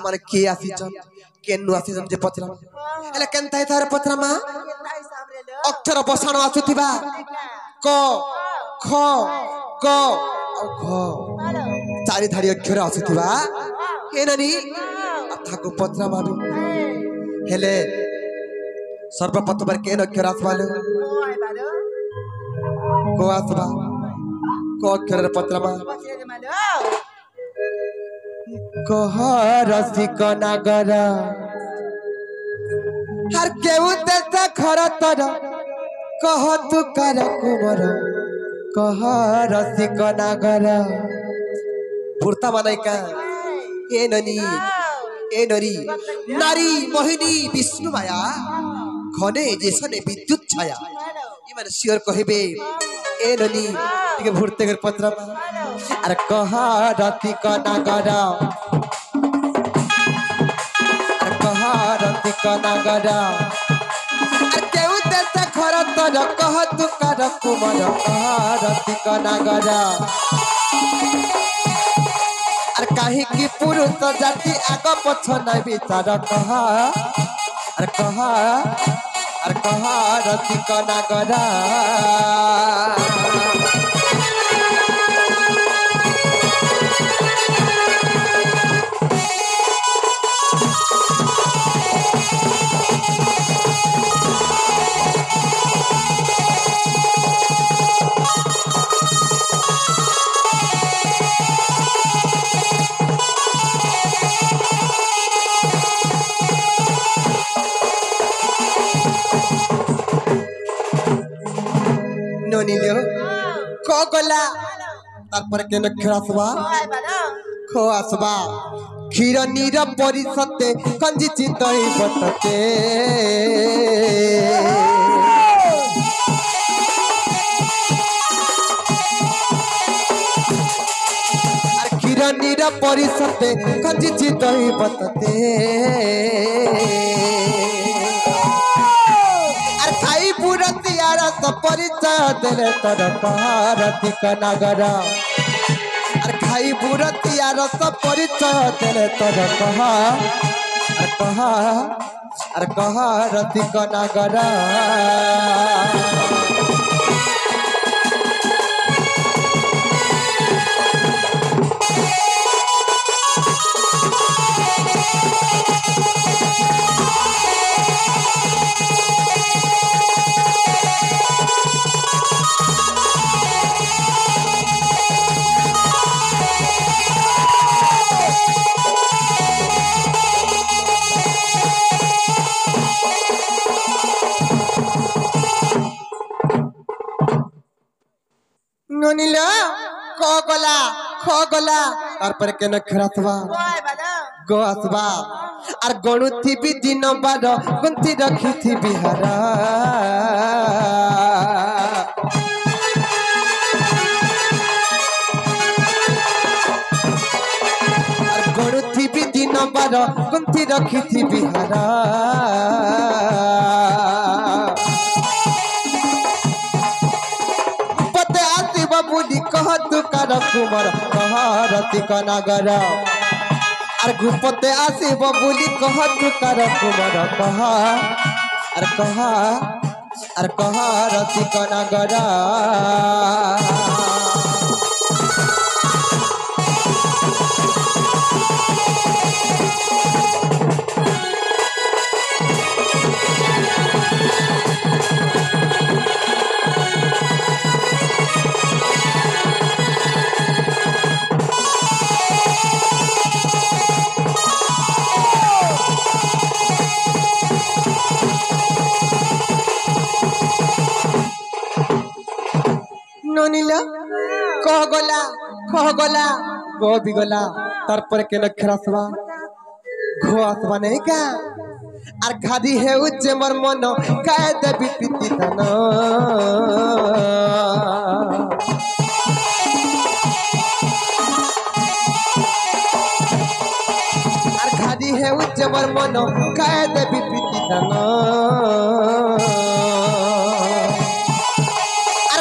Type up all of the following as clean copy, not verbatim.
से माने के आसीचन केनु आसीचन जे पचरा एले केनताई थारे पचरा मा अक्षर बसाण आसुथिबा क ख ग औ घ चारि धारी अक्षर आसुथिबा केननी अथाको पचरा माबी हेले सर्वप्रथम बार केन अक्षर आसबालो को आसबा को अक्षर पचरा मा कह रसिक नागर हर केउ देता खर तर कह तू कर कुमर कह रसिक नागर फुर्ता माने का ए ननी ए नरी नारी मोहिनी विष्णु माया घने जेसने विद्युत छाया ये माने सियर कहबे ए ननी के भुरते कर पत्रा अरे कह रसिक नागर अरे कह रसिक नागर अरे केउ देता खर तर कह तू कर कुमर कह रसिक नागर अरे काहे की पुरुष जाति आग पछ नहीं विचार कह रसिक नागर नोनिलो को गला तापर के नखरासबा खो आसबा क्षीर नीर परिसते कंजी चितई बतते अरे क्षीर नीर परिसते कंजी चितई बतते परिचय दिले तर रसिक नागर अरे खाई बुरतिया रस परिचय दिले तर कह रसिक नागर नोनिला को गला खो गला तार पर के नखरासबा गो आसबा आर गणुथी भी दिन बार गुंथी रखी थी बिहारा आर गणुथी भी दिन बार गुंथी रखी थी बिहारा कह तू कर कुमर कह रसिक नागर अरे घुपते आसीब बोली कह तू कर कुमर कह रसिक नागर नोनिला कह गला गो भी गला तार पर के नखरासबा घो आसबा नहीं का आर घादी है उच्चे मर मन काय देवी प्रीति धन आर घादी है उच्चे मर मन काय देवी प्रीति धन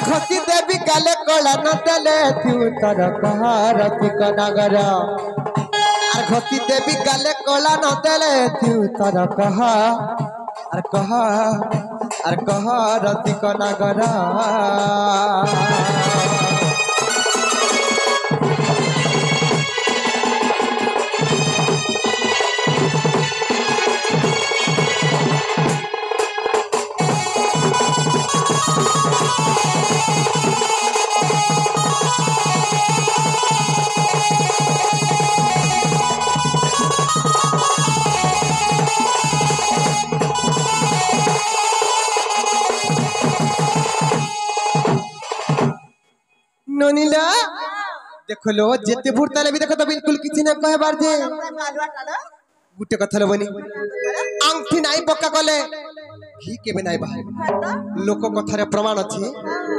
घसी देवी गाले कला न देले तू तर कह रसिक नागर आर घसी देवी गाले कला न देले तू तर कहा अर कह रसिक नागर ननीला देखो लो जेते भूरताले भी देखो तो बिल्कुल किसी ने कहे बार जे गुटे कथा बनी आंगठी नाई पक्का कले घी के बिना बाहर लोक कथारे प्रमाण अछि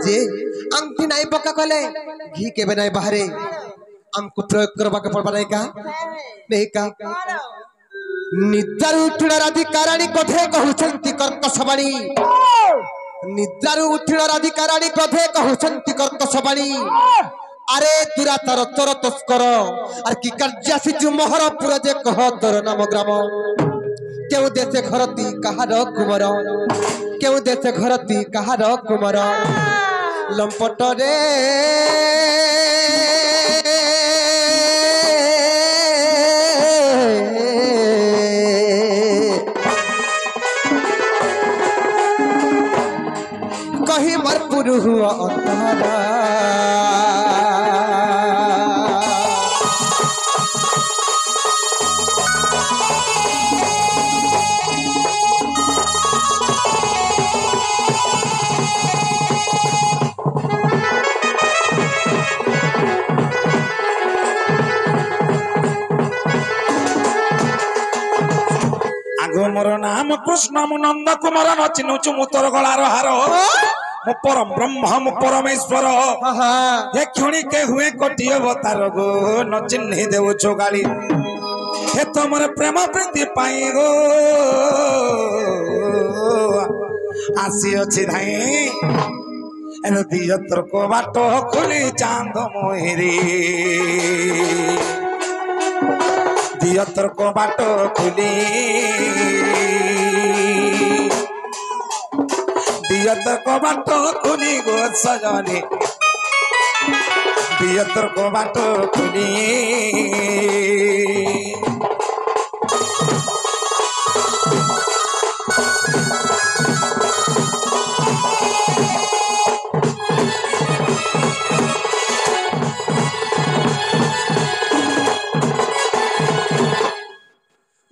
जे आंगठी नाई पक्का कले घी के बिना बाहर हमको प्रयोग करबा के पड़बा नहीं का निद्रारू उठिला राधिकाराणी कथे कहउछंती कर्कशवाणी निद्रारू उठिला राधिकाराणी कथे कहउछंती कर्कशवाणी अरे दुरातर तोर तस्कर और की कर्जासी जो मोहरपुर जे कह तोर नाम ग्राम केउ देशे घरती कहार कुमर केउ देशे घरती कहार कुमर लंपट रे कही मर पुरु हुआ अंतरा आगो मोर नाम कृष्ण मु नंद कुमार नचिनुचु मुतर गलार हार मु परम ब्रह्म मु परमेश्वर हे क्षणी के हुए कोटि अवतार गो न चिन्हि देव चोगाली हे तुमर प्रेम प्रीति पाई गो आसी अछि धाई एनो दियतर को बाटो खुली चांद मोहिरी दियतर को बाटो खुली दियतर को बाटो खुली गो सजनी दियतर को बाटो खुली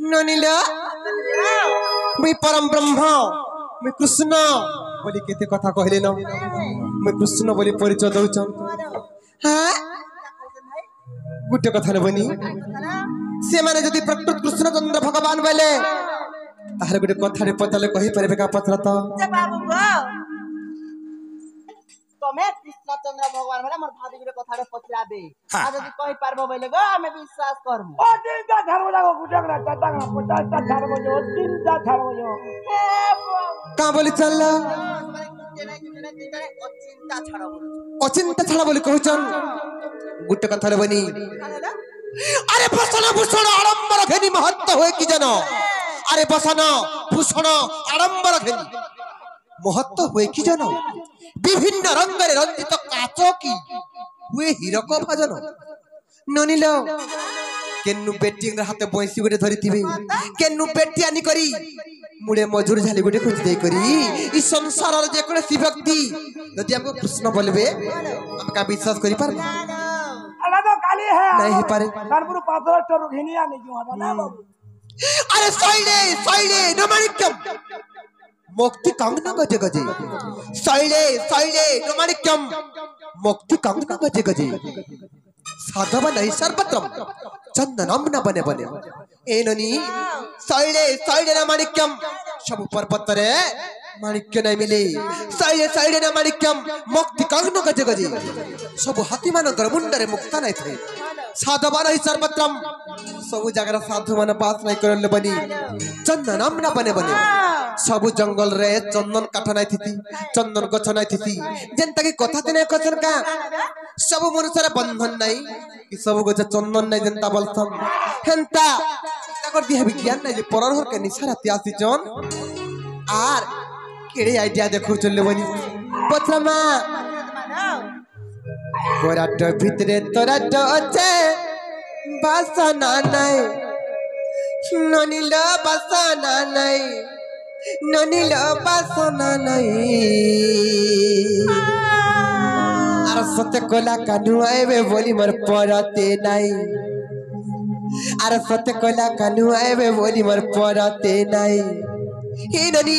ननीला मैं परम ब्रह्म मैं कृष्ण बोली केते कथा कहले न मैं कृष्ण बोली परिचय दउछ हां गुटे कथा न बनी से माने जदी प्रकृत कृष्ण चंद्र भगवान बोले ताहर गुटे कथा रे पतले कहि परबे का पत्र त जे बाबू गो तमे कृष्ण चंद्र भगवान बोले मोर भाभी गुटे कथा रे पतलाबे आ जदी कहि पारबो बोले गो हमें विश्वास करमु ओ तीनटा धर्म जागो गुटकरा चटांगा 50टा धर्म जो तीनटा धर्म जो का बोली चल अचिंता छड़ा बोली कहउचन गुटे कथा रे बनी अरे बसन भूषण आडंबर घेनी महत्व होए कि जन अरे बसन भूषण आडंबर घेनी महत्व हुए कि जन विभिन्न रंग रे रंजित काचो की हुए हीरक भजन ननीलो केनु बेटी हाथ बंसी गोटे धरिथिबे केनु बेटी आनी करी मुड़े मजूर झाली गोटे खोज दे करी ई संसार रे जे कोन सी व्यक्ति यदि हमको कृष्ण बोलबे हम का विश्वास करि पार अला तो काली है नहीं ही पारे कानपुर पाथर टरू घिनिया नहीं जो हटा ना बाबू अरे सैले नमानिक्यम मुक्ति कांगना गजे गजे सैले नमानिक्यम मुक्ति कांगना गजे गजे साधव नहीं सर्वत्रम चंदनम न बने बने एननी सैले नमानिक्यम सब पर्वत रे माणिक्य नहीं मिले सैले नमानिक्यम मुक्ति कांगना गजे गजे सब हाथी मानकर मुंडरे मुक्ता नहीं थे साधव नहीं सर्वत्रम सबु जगह साधु मन पास नहीं करले बनी चंदन हमना बने बने सबु जंगल रे चंदन काठ नहीं थी चंदन गछ नहीं थी जेंता की कथा दिने कथन का सबु मनुष्य रे बंधन नहीं कि सबु गछ चंदन नहीं जेंता बोलथन हेंता ताकर दिया विज्ञान नहीं जे परर हर के निसारा त्यासी जन आर केड़े आइडिया देखो चलले बनी पथरमा गोराट भितरे तोराट अचे बासना नहीं ननील बासना नहीं ननील बासना नहीं आर सत्य कोला कानू आएबे बोली मोर परते नहीं आर सत्य कोला कानू आएबे बोली मोर परते नहीं हे ननी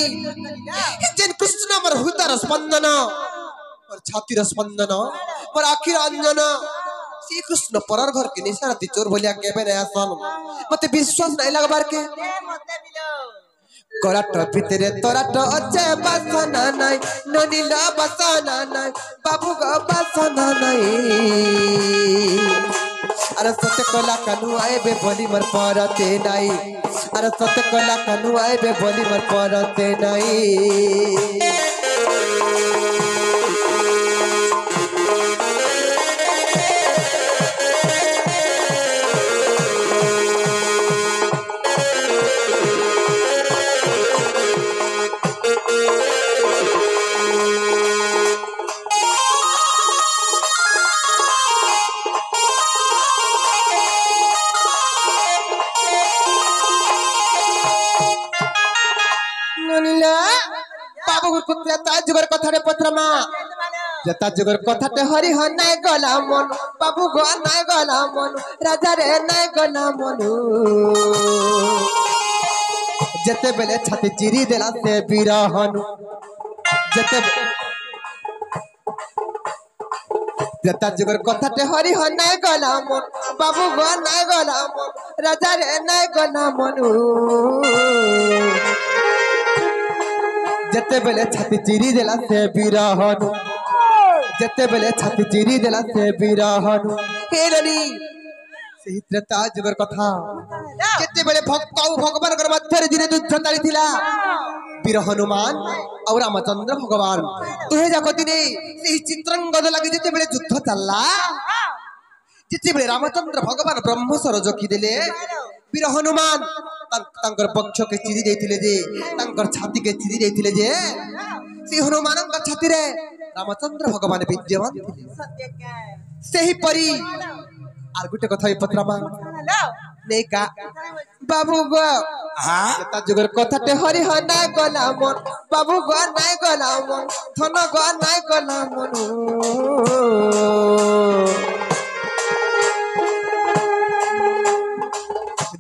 जेन कृष्ण मोर हृदय स्पंदन मोर छाती स्पंदन मोर आखिर अंजन श्री कृष्ण परर घर के निशारा चोर बोलिया केबे नया सन मते विश्वास नहीं लगबार के कराट भितरे तोराट अचे बासना नहीं ननील बासना नहीं बाबू ग बासना नहीं अरे सत्य कला कानू आएबे बोली मोर परते नहीं अरे सत्य कला कानू आएबे बोली मोर परते नहीं जुगर कथा रे पत्रमा जता जुगर कथा टे हरि ह नाय गला मन बाबू गो नाय गला मन राजा रे नाय गला मन जते बेले छाती चिरी देला से बिरहन जता जुगर कथा टे हरि ह नाय गला मन बाबू गो नाय गला मन राजा रे नाय गला मन जते बेले छाती चिरी देला से बिरहन जते बेले छाती चिरी देला से बिरहन हे रानी सही त्रेता जुगर कथा जते बेले भक्त और भगवान कर मध्य दिने युद्ध चाली थिला वीर हनुमान और रामचंद्र भगवान तुहे जाको दिने सही चित्रंगद लागि जते बेले युद्ध चलला जते बेले रामचंद्र भगवान ब्रह्मस्वर जोखी देले वीर हनुमान तांकर पक्ष के चिरी देथिले जे तांकर छाती के चिरी देथिले जे से हनुमान का छाती रे रामचंद्र भगवान विद्यमान थिले सही परी आर गुटे कथा पत्रमा नै का बाबू गो हां ता जुगर कथाटे हरि ह नाय गला मन बाबू गो नाय गला मन थन गो नाय गला मन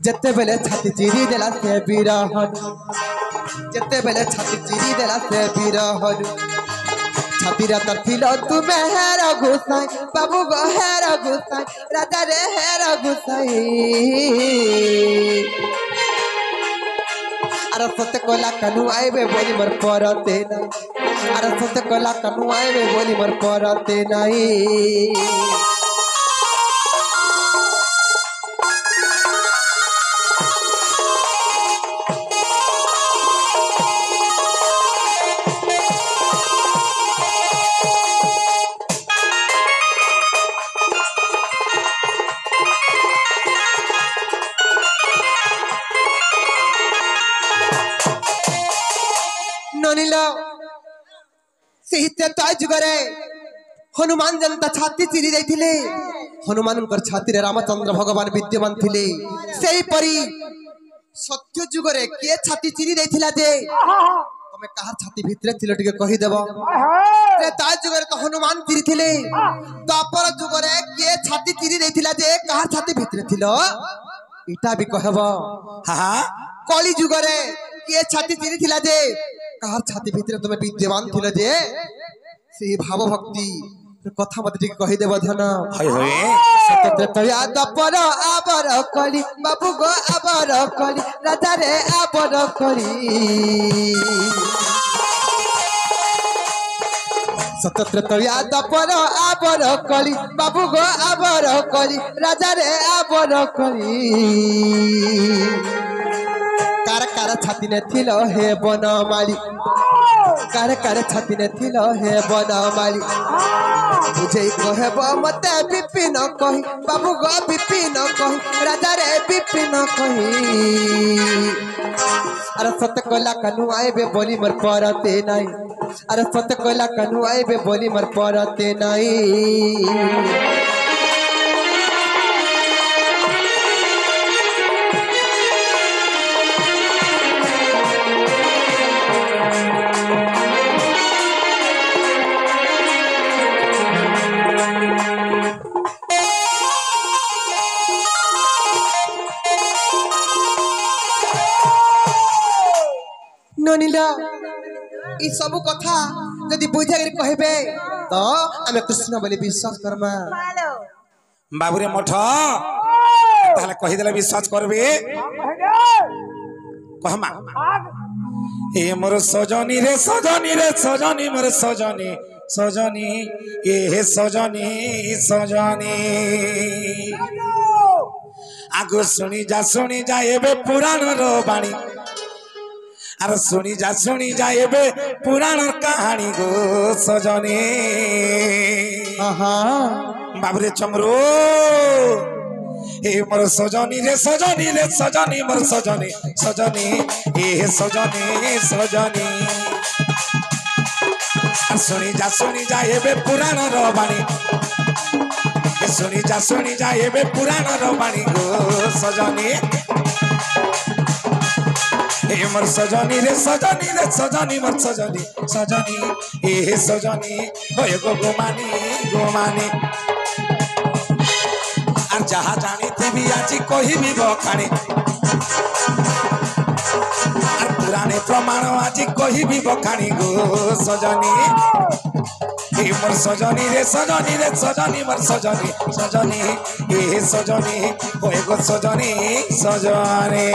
जते बेले छाती चिरी देला से बिरहन जते बेले छाती चिरी देला से बिरहन छाती रा तथिलो तू मेहर घुसाई बाबू गो हेर घुसाई राजा रे हेर घुसाई अरे सत्य कोला कानू आएबे बोली मोर परते नहीं अरे सत्य कोला कानू आएबे बोली मोर परते नहीं जुगरे हनुमान जनता छाती चिरी जाइथिले हनुमान कर छाती रे रामचंद्र भगवान विद्यमान थिले सेही परी सत्य जुगरे के छाती चिरी जाइथिला जे तमे कहार छाती भितरे थिले टिके कहि देबो त्रेता जुगरे तो हनुमान चिरी थिले द्वापर जुगरे के छाती चिरी जाइथिला जे कहार छाती भितरे थिलो इटा भी कहबो हां कली जुगरे के छाती चिरी थिला जे कहार छाती भितरे तमे विद्यमान थिले जे से भाव भक्ति कथा मत ठीक कहि देबो ध्यान होय होय सत्य तया दपर आबर कली बाबू गो आबर कली राजा रे आबर कली स्वतंत्र तो याद पर आबर कली बाबू गो आबर कली राजा रे आबर कली कार कार छाती ने थिलो हे बनमाली कार कार छाती ने थिलो हे बनमाली बुझे कहे मते विपिन कही बाबू गो विपिन कही राजा रे विपिन कही अरे सत कोला कनु आएबे बोली मोर परते नाही अरे सत कोला कनु आएबे बोली मोर परते नाही ननीला ई सब कथा यदि बुझा कर कहबे तो आमे कृष्ण बोली विश्वास करमा बाबुरे मठ ताले कहि देले विश्वास करबे कहमा ए मोर सजनी रे सजनी रे सजनी मोर सजनी सजनी ए हे सजनी सजनी आगो सुनी जा एबे पुराण रो बाणी अरे सुनी जा एबे पुराण कहानी गो सजनी बाबरे चमरो ए मोर सजनी रे सजनी मोर सजनी सजनी ए सजनी सजनी सुनी जा एबे पुराण रो बाणी सुनी जा एबे पुराण रो बाणी गो सजनी ए मोर सजनी रे सजनी मोर सजनी सजनी ए सजनी होय गो गोमानी আর যাহা জানিতেবি আজি কহিবি বখানে আর পুরাণে প্রমাণ আজি কহিবি বখানি গো সজনী এ মোর সজনী রে সজনী মোর সজনী সজনী এ সজনী ওই গো সজনী সজনী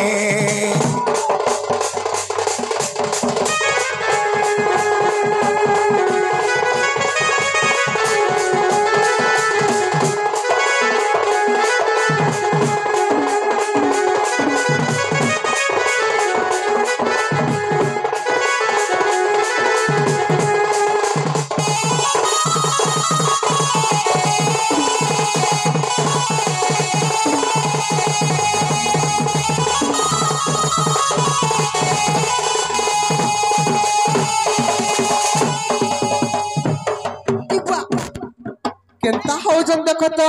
केनता हो जन देखो तो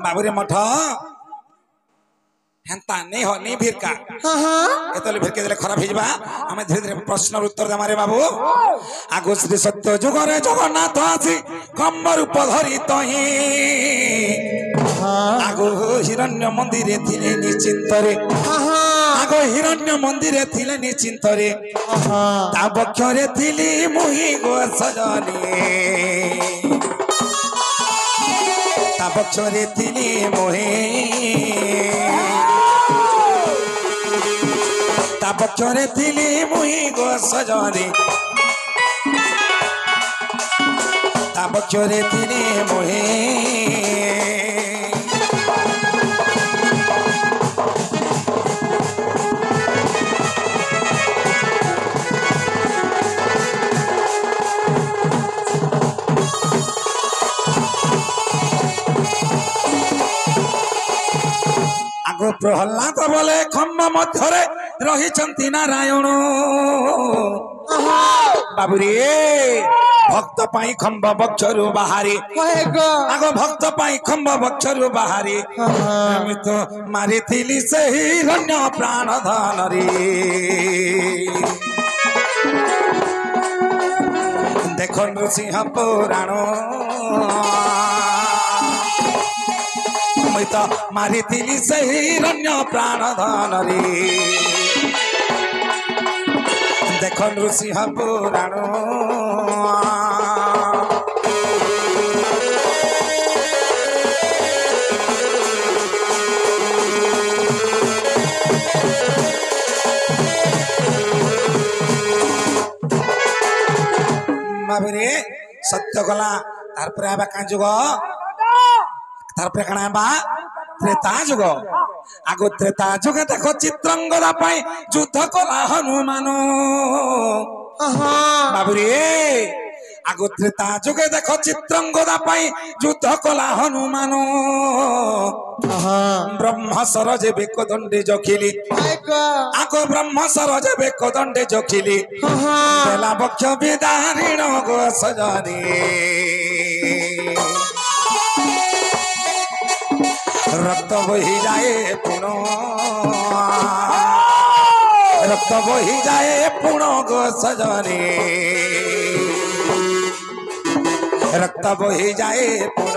बाबुरे मठ हेंता नहीं हो नहीं भिरका एतले भिरके देले खराब हिजबा हमें धीरे धीरे प्रश्न उत्तर दे मारे बाबू आगो श्री सत्य जुगरे जगन्नाथ आसी कम्बर रूप धरि तही आगो हिरण्य मंदिरे थिले निश्चिंतरे आगो हिरण्य मंदिरे थिले निश्चिंतरे ता बक्षरे थिली मुहि गो सजनी ता बक्षरे थिली मोहे ता बक्षरे थिली मुहि गो सजनी ता बक्षरे थिली मोहे प्रहलाद बोले खम्ब मध्य रही नारायण बाबुरे भक्त पाई खम्ब बक्षरु बाहरी आगो भक्त पाई खम्ब बक्षरु बाहरी আমি তো মারিଥିଲି সেই রণ্য প্রাণ ধনরে দেখো নৃসিংহ পুরাণ मैं तो मारिथिली सही रण्य प्राण धन रे देख नृसिंह पुराण बाबरे सत्य गला तार पर आबा का जुग तार पर कणा बा त्रेता जुग आगो त्रेता जुग देखो चित्रंगदा पाई युद्ध कला हनुमान बाबुरे आगो त्रेता जुगे देखो चित्रंगदा पाई युद्ध कला हनुमान ब्रह्म सरज बेक दंडे जखिली आगो ब्रह्म सरज बेक दंडे जखिली बेला बक्ष विदारिण गो सजनी रक्त बही जाए पुण रक्त बही जाए पुण गो सजनी रक्त बही जाए पुण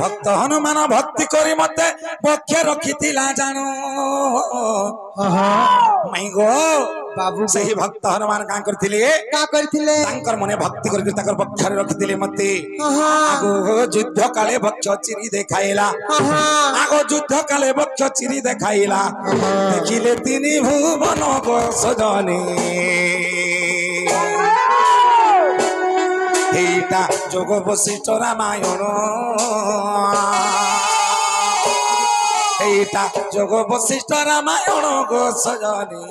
भक्त हनुमान भक्ति करी मते पक्ष रखिथिला जानो माई गो बाबू सही भक्त हनुमान का करथिले तांकर मने भक्ति करी तांकर पक्ष रखिथिले मते आगो युद्ध काले पक्ष चिरी देखाइला आगो युद्ध काले पक्ष चिरी देखाइला देखिले तिनी भुवन को सजनी एटा जोग वशिष्ठ रामायण एटा जोग वशिष्ठ रामायण गो सजनी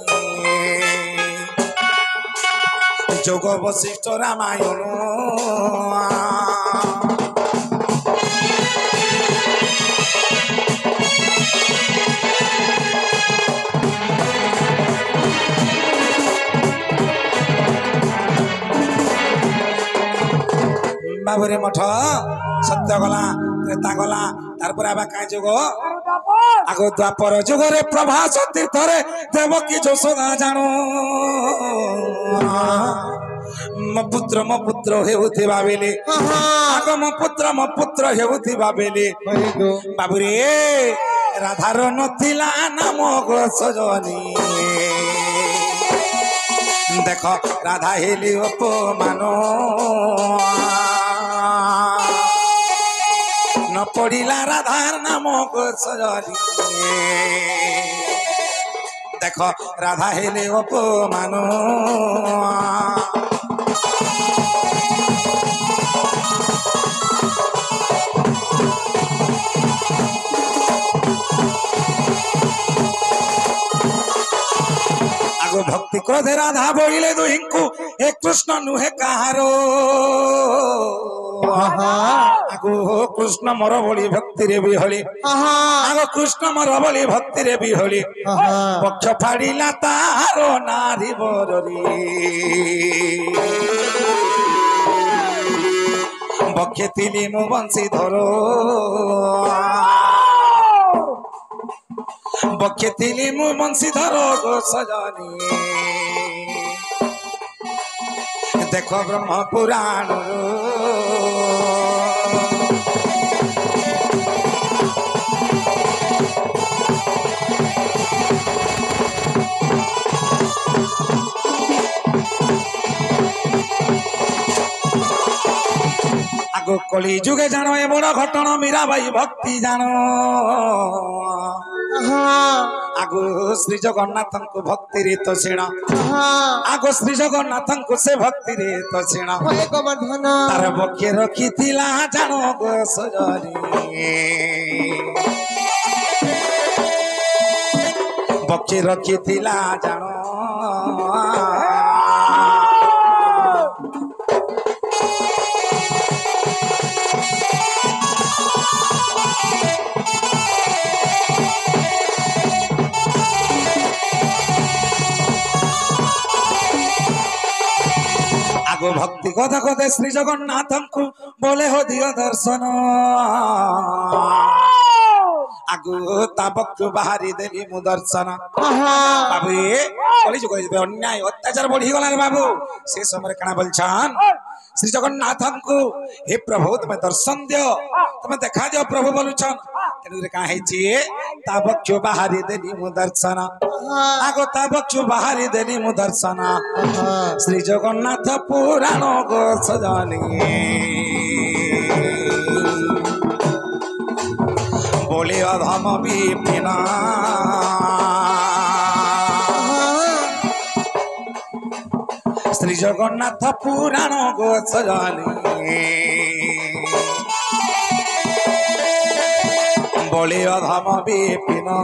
जोग वशिष्ठ रामायण बाबुरे मठ सत्य गला त्रेता गला तार पर आबा का जुग आगो द्वापर जुग रे प्रभास तीर्थरे देवकी यशोदा जानो मो पुत्र हेउथिबा बेले आगो मो पुत्र हेउथिबा बेले बाबुरे राधार नथिला नाम गो सजनी देख राधा हेली अपमान न पड़िला राधार नाम को सजनी देख राधा हेले अपमान आगो भक्ति क्रोधे राधा बोले दुहिंकु एक कृष्ण नुहे कहारो आगो कृष्ण मोर बोली भक्ति रे बिहली आगो कृष्ण मोर बोली भक्ति रे बिहली पक्ष फाड़िला तारो नारी बररी बक्षे तिली मु बंशी धरो बक्षे तिली मु बंशी धरो गो सजनी देखो ब्रह्म पुराण आगो कली जुगे जानो ए बड़ घटना मीरा भाई भक्ति जानो आगो श्री जगन्नाथ को भक्ति रे तो सीण आगो श्री जगन्नाथ को से भक्ति रे तो सीण तार बक्षे रखी थिला जानो गो सजनी बक्षे रखी थिला जानो आगो भक्ति कथा कथे श्री जगन्नाथ को बोले हो दियो दर्शन आगो ताबक बाहरी देली मु दर्शन बाबू कली जुग अन्याय अत्याचार बढ़ी गला रे बाबू से समय कणा बोलछन श्री जगन्नाथ को हे प्रभु तुम्हें दर्शन दियो तुम्हें देखा दियो प्रभु बोलुछन तेरे कहाँ है ची ताबक जो बाहरी देनी मुदर्शन आगो ताबक जो बाहरी देनी मुदर्शन श्री जगन्नाथ पुराण गो सजानी बोले अधम विपिना श्री जगन्नाथ पुराण गो सजानी बोले अधम विपिना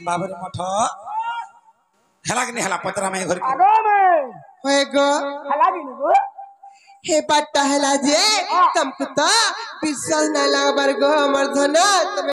बाबरे मठ हेला कि नहीं हेला पतरा में घर की आगो में होए गो हलागी नुगो हे पट्टा हेला जे तुमको तो विश्वास ना लगा बर गो हमर धन